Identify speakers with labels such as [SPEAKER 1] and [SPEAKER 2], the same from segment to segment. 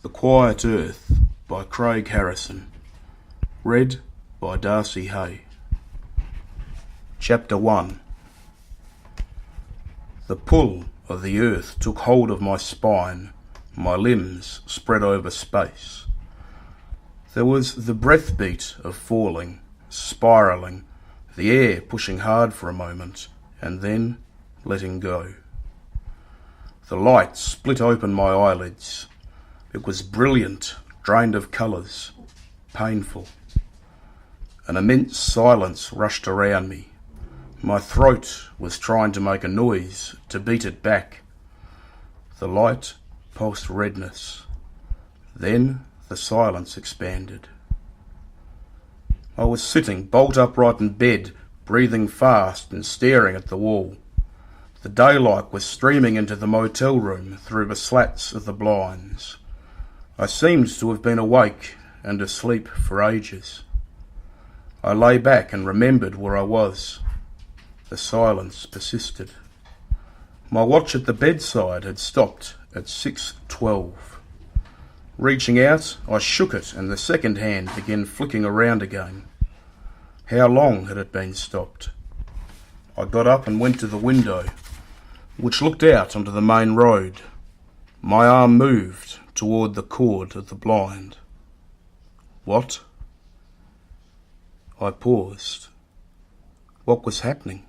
[SPEAKER 1] The Quiet Earth by Craig Harrison. Read by Darcy Hay. Chapter 1. The pull of the earth took hold of my spine, my limbs spread over space. There was the breath beat of falling, spiralling, the air pushing hard for a moment, and then letting go. The light split open my eyelids. It was brilliant, drained of colours, painful. An immense silence rushed around me. My throat was trying to make a noise, to beat it back. The light pulsed redness. Then the silence expanded. I was sitting bolt upright in bed, breathing fast and staring at the wall. The daylight was streaming into the motel room through the slats of the blinds. I seemed to have been awake and asleep for ages. I lay back and remembered where I was. The silence persisted. My watch at the bedside had stopped at 6:12. Reaching out, I shook it and the second hand began flicking around again. How long had it been stopped? I got up and went to the window, which looked out onto the main road. My arm moved toward the cord of the blind. What? I paused. What was happening?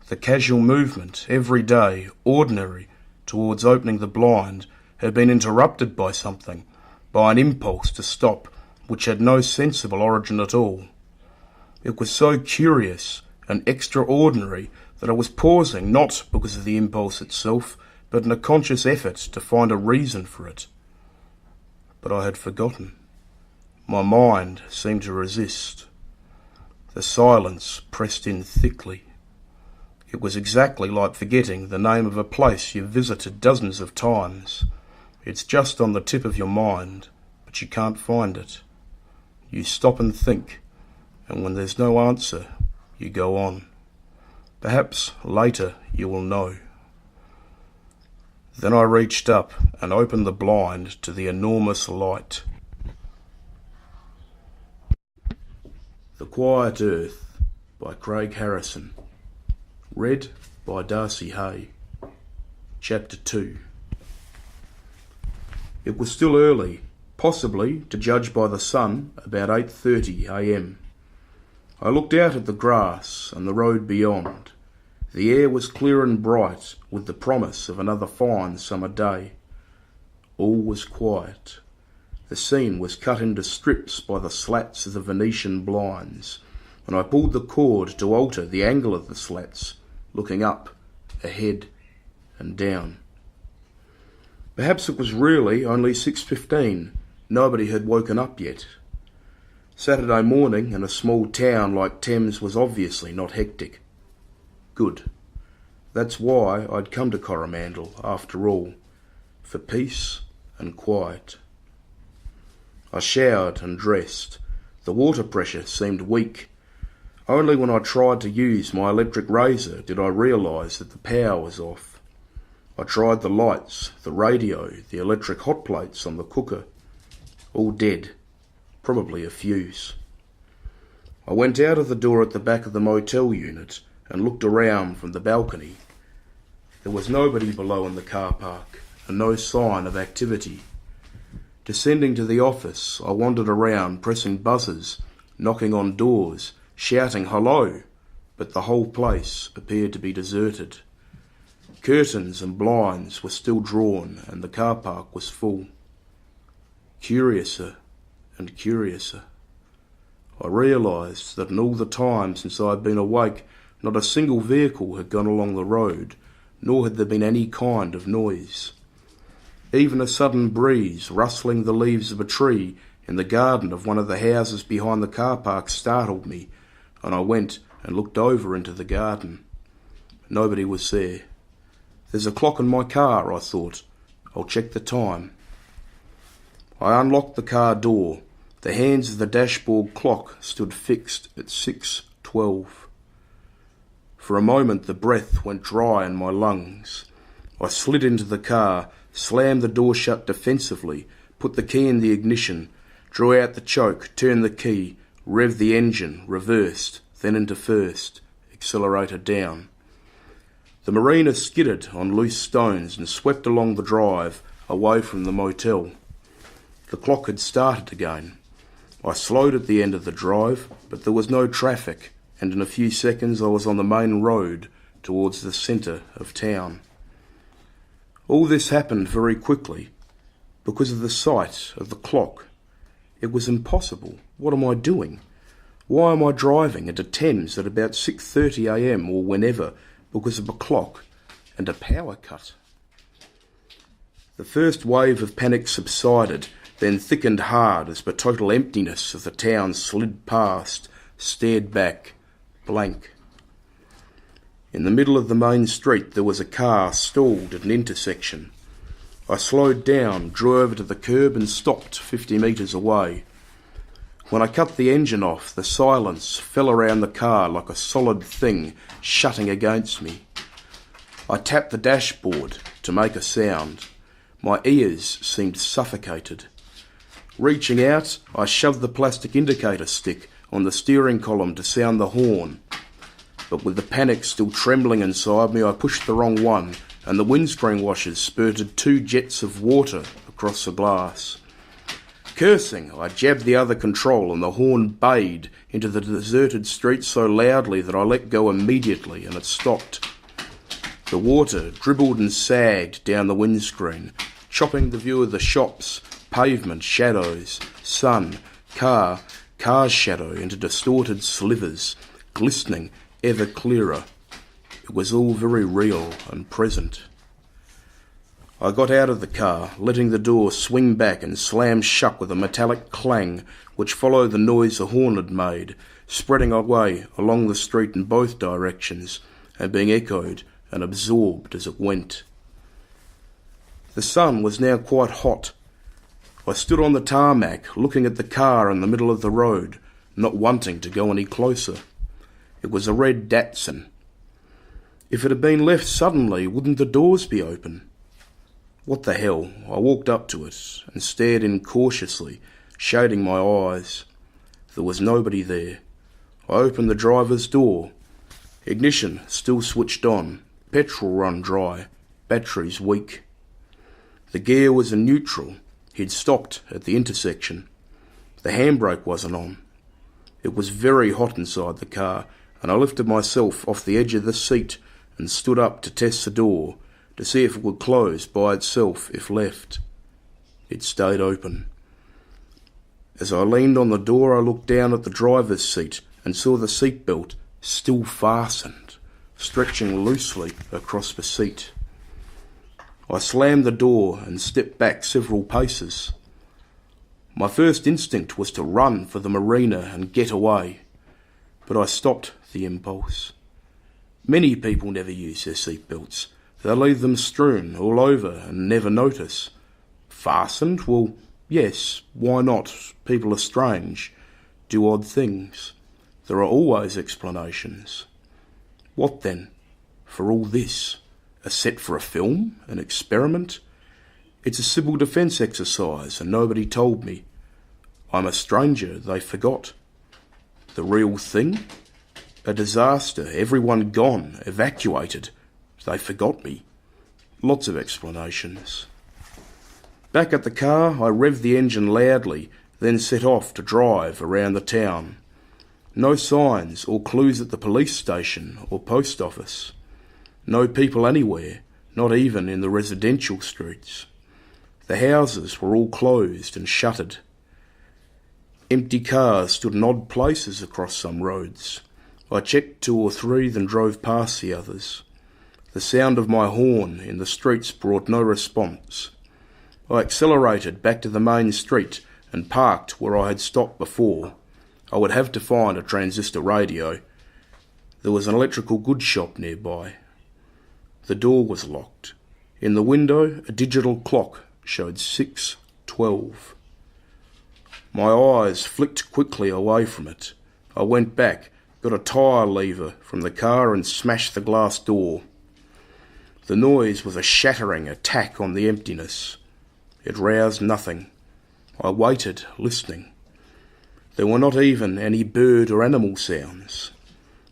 [SPEAKER 1] The casual movement, every day, ordinary, towards opening the blind, had been interrupted by something, by an impulse to stop, which had no sensible origin at all. It was so curious and extraordinary that I was pausing not because of the impulse itself, but in a conscious effort to find a reason for it. But I had forgotten. My mind seemed to resist. The silence pressed in thickly. It was exactly like forgetting the name of a place you've visited dozens of times. It's just on the tip of your mind, but you can't find it. You stop and think, and when there's no answer, you go on. Perhaps later you will know. Then I reached up and opened the blind to the enormous light. The Quiet Earth by Craig Harrison. Read by Darcy Hay. Chapter 2. It was still early, possibly, to judge by the sun, about 8:30 a.m. I looked out at the grass and the road beyond. The air was clear and bright, with the promise of another fine summer day. All was quiet. The scene was cut into strips by the slats of the Venetian blinds, and I pulled the cord to alter the angle of the slats, looking up, ahead, and down. Perhaps it was really only 6:15. Nobody had woken up yet. Saturday morning in a small town like Thames was obviously not hectic. Good. That's why I'd come to Coromandel, after all, for peace and quiet. I showered and dressed. The water pressure seemed weak. Only when I tried to use my electric razor did I realise that the power was off. I tried the lights, the radio, the electric hot plates on the cooker. All dead. Probably a fuse. I went out of the door at the back of the motel unit and looked around from the balcony. There was nobody below in the car park, and no sign of activity. Descending to the office, I wandered around, pressing buzzers, knocking on doors, shouting hello, but the whole place appeared to be deserted. Curtains and blinds were still drawn, and the car park was full. Curiouser and curiouser. I realised that in all the time since I had been awake, not a single vehicle had gone along the road, nor had there been any kind of noise. Even a sudden breeze rustling the leaves of a tree in the garden of one of the houses behind the car park startled me, and I went and looked over into the garden. Nobody was there. There's a clock in my car, I thought. I'll check the time. I unlocked the car door. The hands of the dashboard clock stood fixed at 6:12. For a moment the breath went dry in my lungs. I slid into the car, slammed the door shut defensively, put the key in the ignition, drew out the choke, turned the key, revved the engine, reversed, then into first, accelerator down. The marina skidded on loose stones and swept along the drive, away from the motel. The clock had started again. I slowed at the end of the drive, but there was no traffic, and in a few seconds I was on the main road towards the centre of town. All this happened very quickly, because of the sight of the clock. It was impossible. What am I doing? Why am I driving into Thames at about 6:30 a.m. or whenever because of a clock and a power cut? The first wave of panic subsided, then thickened hard as the total emptiness of the town slid past, stared back, blank. In the middle of the main street there was a car stalled at an intersection. I slowed down, drew over to the curb and stopped 50 metres away. When I cut the engine off, the silence fell around the car like a solid thing shutting against me. I tapped the dashboard to make a sound. My ears seemed suffocated. Reaching out, I shoved the plastic indicator stick on the steering column to sound the horn. But with the panic still trembling inside me, I pushed the wrong one, and the windscreen washers spurted 2 jets of water across the glass. Cursing, I jabbed the other control, and the horn bayed into the deserted street so loudly that I let go immediately, and it stopped. The water dribbled and sagged down the windscreen, chopping the view of the shops, pavement, shadows, sun, car's shadow into distorted slivers, glistening ever clearer. It was all very real and present. I got out of the car, letting the door swing back and slam shut with a metallic clang which followed the noise the horn had made, spreading away along the street in both directions and being echoed and absorbed as it went. The sun was now quite hot. I stood on the tarmac looking at the car in the middle of the road, not wanting to go any closer. It was a Red Datsun. If it had been left suddenly, wouldn't the doors be open? What the hell? I walked up to it and stared in cautiously, shading my eyes. There was nobody there. I opened the driver's door. Ignition still switched on, petrol run dry, batteries weak. The gear was in neutral. He'd stopped at the intersection. The handbrake wasn't on. It was very hot inside the car, and I lifted myself off the edge of the seat and stood up to test the door, to see if it would close by itself if left. It stayed open. As I leaned on the door, I looked down at the driver's seat and saw the seatbelt still fastened, stretching loosely across the seat. I slammed the door and stepped back several paces. My first instinct was to run for the marina and get away, but I stopped the impulse. Many people never use their seatbelts. They leave them strewn all over and never notice. Fastened? Well, yes, why not? People are strange, do odd things. There are always explanations. What then? For all this? A set for a film? An experiment? It's a civil defence exercise and nobody told me. I'm a stranger, they forgot. The real thing? A disaster, everyone gone, evacuated. They forgot me. Lots of explanations. Back at the car, I revved the engine loudly, then set off to drive around the town. No signs or clues at the police station or post office. No people anywhere, not even in the residential streets. The houses were all closed and shuttered. Empty cars stood in odd places across some roads. I checked 2 or 3, then drove past the others. The sound of my horn in the streets brought no response. I accelerated back to the main street and parked where I had stopped before. I would have to find a transistor radio. There was an electrical goods shop nearby. The door was locked. In the window, a digital clock showed 6:12. My eyes flicked quickly away from it. I went back, got a tyre lever from the car and smashed the glass door. The noise was a shattering attack on the emptiness. It roused nothing. I waited, listening. There were not even any bird or animal sounds.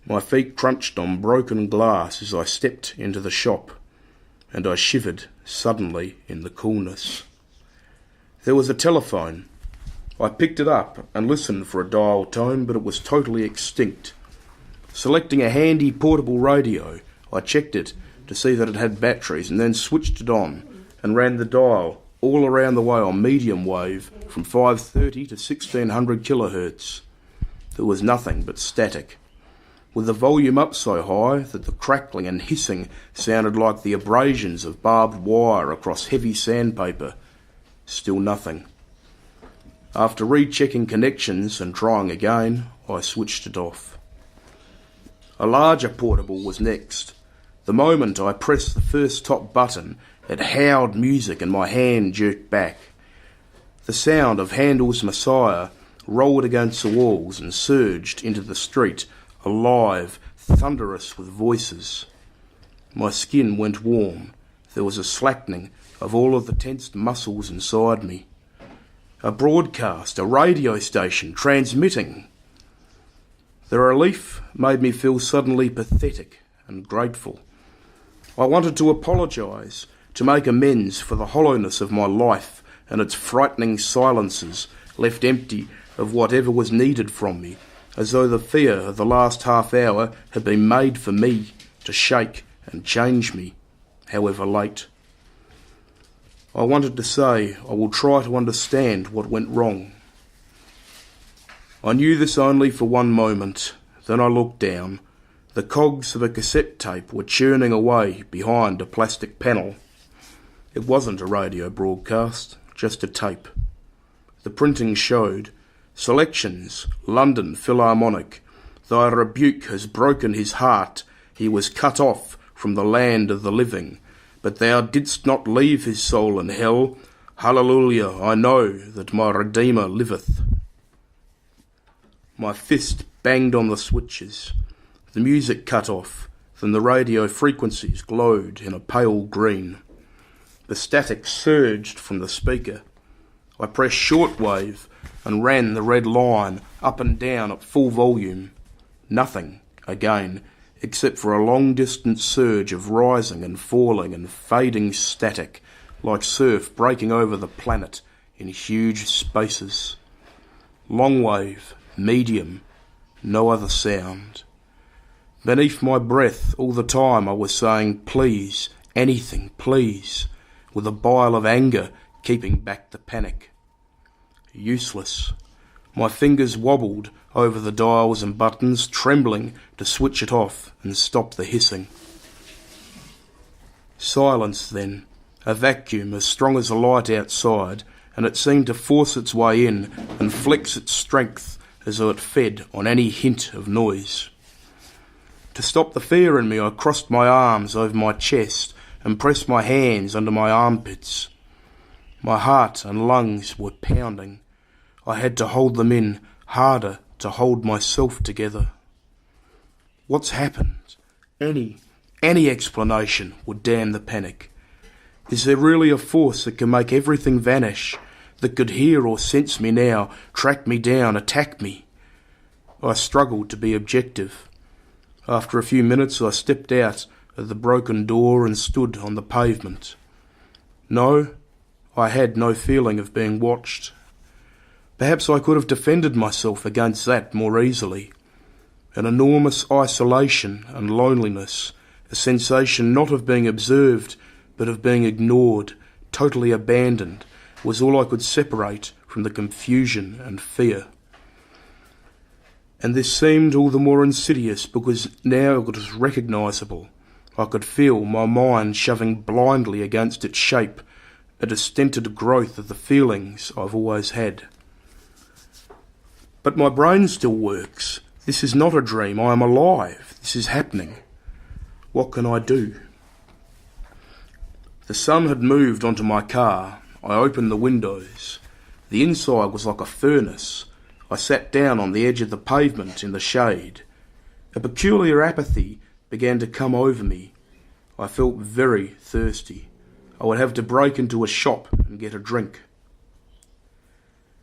[SPEAKER 1] My feet crunched on broken glass as I stepped into the shop, and I shivered suddenly in the coolness. There was a telephone. I picked it up and listened for a dial tone, but it was totally extinct. Selecting a handy portable radio, I checked it to see that it had batteries and then switched it on and ran the dial all around the way on medium wave from 530 to 1600 kilohertz. There was nothing but static, with the volume up so high that the crackling and hissing sounded like the abrasions of barbed wire across heavy sandpaper. Still nothing. After rechecking connections and trying again, I switched it off. A larger portable was next. The moment I pressed the first top button, it howled music and my hand jerked back. The sound of Handel's Messiah rolled against the walls and surged into the street, alive, thunderous with voices. My skin went warm. There was a slackening of all of the tensed muscles inside me. A broadcast, a radio station, transmitting. The relief made me feel suddenly pathetic and grateful. I wanted to apologise, to make amends for the hollowness of my life and its frightening silences left empty of whatever was needed from me, as though the fear of the last half hour had been made for me to shake and change me, however late. I wanted to say, I will try to understand what went wrong. I knew this only for one moment. Then I looked down. The cogs of a cassette tape were churning away behind a plastic panel. It wasn't a radio broadcast, just a tape. The printing showed, "Selections, London Philharmonic. Thy rebuke has broken his heart. He was cut off from the land of the living. But thou didst not leave his soul in hell. Hallelujah, I know that my Redeemer liveth." My fist banged on the switches. The music cut off, then the radio frequencies glowed in a pale green. The static surged from the speaker. I pressed shortwave and ran the red line up and down at full volume. Nothing, again, except for a long-distance surge of rising and falling and fading static, like surf breaking over the planet in huge spaces. Long wave, medium, no other sound. Beneath my breath all the time I was saying, "Please, anything, please," with a bile of anger keeping back the panic. Useless. My fingers wobbled over the dials and buttons, trembling to switch it off and stop the hissing. Silence then, a vacuum as strong as a light outside, and it seemed to force its way in and flex its strength as though it fed on any hint of noise. To stop the fear in me, I crossed my arms over my chest and pressed my hands under my armpits. My heart and lungs were pounding. I had to hold them in harder to hold myself together. What's happened? Any explanation would damn the panic. Is there really a force that can make everything vanish, that could hear or sense me now, track me down, attack me? I struggled to be objective. After a few minutes I stepped out of the broken door and stood on the pavement. No, I had no feeling of being watched. Perhaps I could have defended myself against that more easily. An enormous isolation and loneliness, a sensation not of being observed, but of being ignored, totally abandoned, was all I could separate from the confusion and fear. And this seemed all the more insidious because now it was recognisable. I could feel my mind shoving blindly against its shape, a distorted growth of the feelings I've always had. But my brain still works. This is not a dream. I am alive. This is happening. What can I do? The sun had moved onto my car. I opened the windows. The inside was like a furnace. I sat down on the edge of the pavement in the shade. A peculiar apathy began to come over me. I felt very thirsty. I would have to break into a shop and get a drink.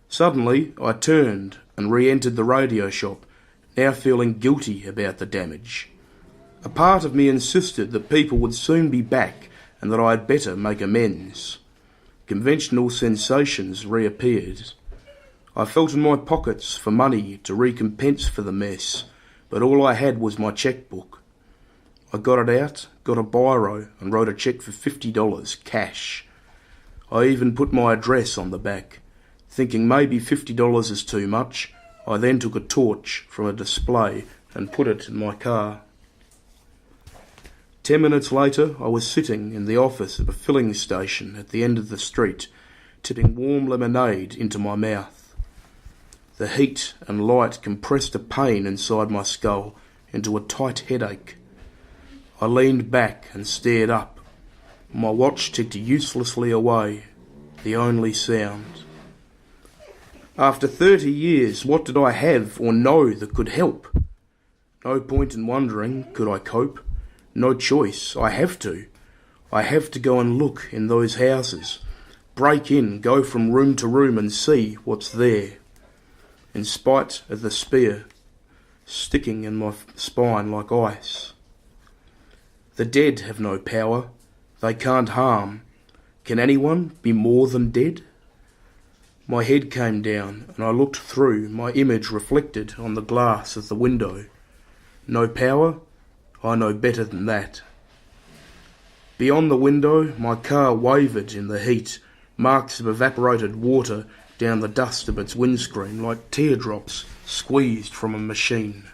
[SPEAKER 1] Suddenly, I turned and re-entered the radio shop, now feeling guilty about the damage. A part of me insisted that people would soon be back and that I had better make amends. Conventional sensations reappeared. I felt in my pockets for money to recompense for the mess, but all I had was my chequebook. I got it out, got a biro, and wrote a cheque for $50 cash. I even put my address on the back. Thinking maybe $50 is too much, I then took a torch from a display and put it in my car. 10 minutes later, I was sitting in the office of a filling station at the end of the street, tipping warm lemonade into my mouth. The heat and light compressed a pain inside my skull into a tight headache. I leaned back and stared up. My watch ticked uselessly away, the only sound. After 30 years, what did I have or know that could help? No point in wondering, could I cope? No choice, I have to. I have to go and look in those houses, break in, go from room to room and see what's there. In spite of the spear sticking in my spine like ice. The dead have no power, they can't harm. Can anyone be more than dead? My head came down and I looked through, my image reflected on the glass of the window. No power? I know better than that. Beyond the window, my car wavered in the heat, marks of evaporated water down the dust of its windscreen like teardrops squeezed from a machine.